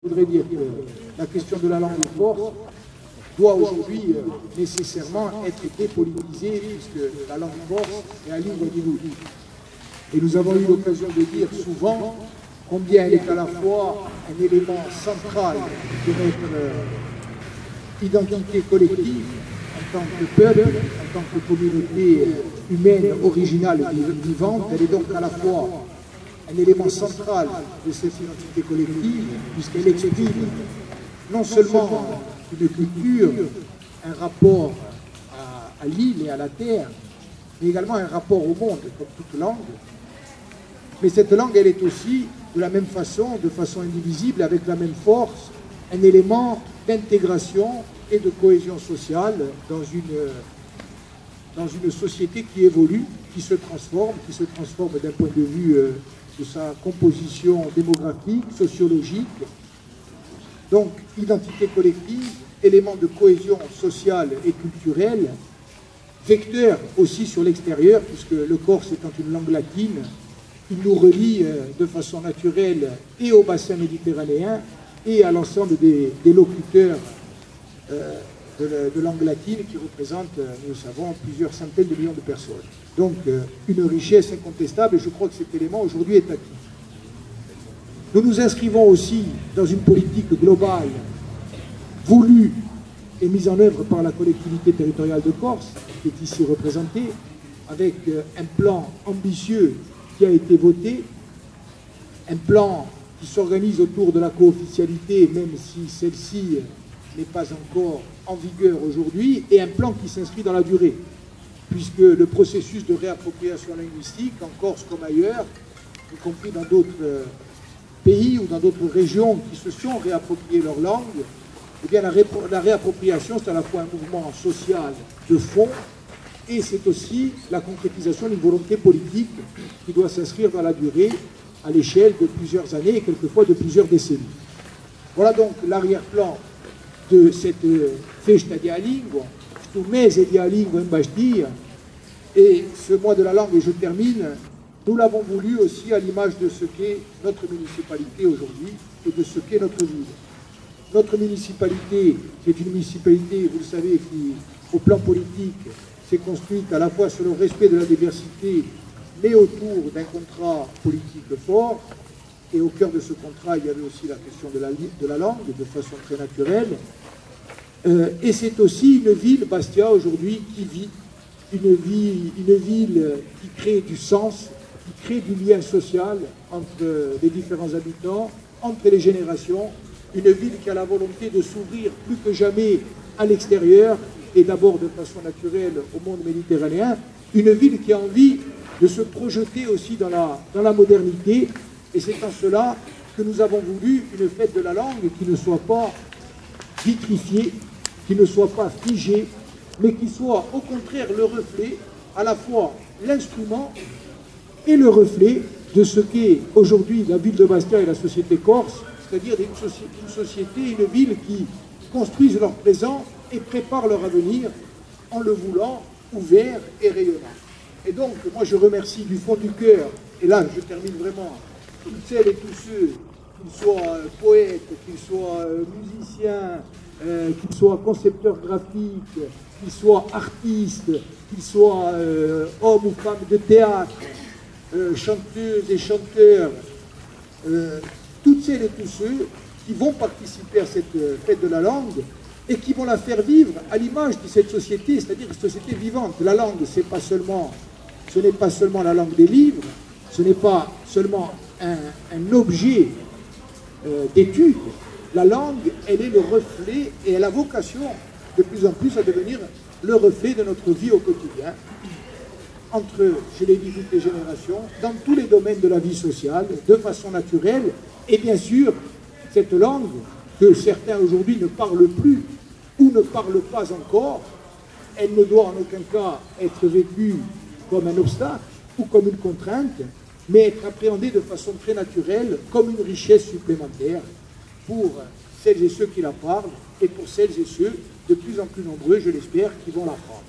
Je voudrais dire que la question de la langue corse doit aujourd'hui nécessairement être dépolitisée, puisque la langue corse est un livre d'Ivoire. Et nous avons eu l'occasion de dire souvent combien elle est à la fois un élément central de notre identité collective en tant que peuple, en tant que communauté humaine, originale et vivante. Elle est donc à la fois un élément central de cette identité collective, puisqu'elle exprime non seulement une culture, un rapport à l'île et à la terre, mais également un rapport au monde, comme toute langue. Mais cette langue, elle est aussi, de la même façon, de façon indivisible, avec la même force, un élément d'intégration et de cohésion sociale dans une société qui évolue, qui se transforme d'un point de vue de sa composition démographique, sociologique. Donc, identité collective, élément de cohésion sociale et culturelle, vecteur aussi sur l'extérieur, puisque le corse étant une langue latine, il nous relie de façon naturelle et au bassin méditerranéen et à l'ensemble des locuteurs de langue latine qui représentent, nous le savons, plusieurs centaines de millions de personnes. Donc une richesse incontestable, et je crois que cet élément aujourd'hui est acquis. Nous nous inscrivons aussi dans une politique globale voulue et mise en œuvre par la collectivité territoriale de Corse, qui est ici représentée, avec un plan ambitieux qui a été voté, un plan qui s'organise autour de la co-officialité, même si celle-ci n'est pas encore en vigueur aujourd'hui, et un plan qui s'inscrit dans la durée, puisque le processus de réappropriation linguistique, en Corse comme ailleurs, y compris dans d'autres pays ou dans d'autres régions qui se sont réappropriées leur langue, eh bien la réappropriation, c'est à la fois un mouvement social de fond, et c'est aussi la concrétisation d'une volonté politique qui doit s'inscrire dans la durée, à l'échelle de plusieurs années et quelquefois de plusieurs décennies. Voilà donc l'arrière-plan de cette festa di lingua, stu mese di lingua in Bastia, et ce mois de la langue, et je termine, nous l'avons voulu aussi à l'image de ce qu'est notre municipalité aujourd'hui et de ce qu'est notre ville. Notre municipalité, c'est une municipalité, vous le savez, qui, au plan politique, s'est construite à la fois sur le respect de la diversité, mais autour d'un contrat politique fort. Et au cœur de ce contrat, il y avait aussi la question de la langue, de façon très naturelle. Et c'est aussi une ville, Bastia, aujourd'hui, qui vit, une ville qui crée du sens, qui crée du lien social entre les différents habitants, entre les générations, une ville qui a la volonté de s'ouvrir plus que jamais à l'extérieur, et d'abord de façon naturelle au monde méditerranéen, une ville qui a envie de se projeter aussi dans la modernité, et c'est en cela que nous avons voulu une fête de la langue qui ne soit pas vitrifiée, qui ne soit pas figée, mais qui soit au contraire le reflet, à la fois l'instrument et le reflet de ce qu'est aujourd'hui la ville de Bastia et la société corse, c'est-à-dire une société, une ville qui construisent leur présent et préparent leur avenir en le voulant ouvert et rayonnant. Et donc, moi je remercie du fond du cœur, et là je termine vraiment, toutes celles et tous ceux, qu'ils soient poètes, qu'ils soient musiciens, qu'ils soient concepteurs graphiques, qu'ils soient artistes, qu'ils soient hommes ou femmes de théâtre, chanteuses et chanteurs, toutes celles et tous ceux qui vont participer à cette fête de la langue et qui vont la faire vivre à l'image de cette société, c'est-à-dire une société vivante. La langue, ce n'est pas seulement la langue des livres, ce n'est pas seulement un objet d'étude. La langue, elle est le reflet et elle a vocation de plus en plus à devenir le reflet de notre vie au quotidien, entre, je l'ai dit, toutes les générations, dans tous les domaines de la vie sociale, de façon naturelle, et bien sûr, cette langue que certains aujourd'hui ne parlent plus ou ne parlent pas encore, elle ne doit en aucun cas être vécue comme un obstacle ou comme une contrainte, mais être appréhendée de façon très naturelle comme une richesse supplémentaire pour celles et ceux qui la parlent et pour celles et ceux de plus en plus nombreux, je l'espère, qui vont l'apprendre.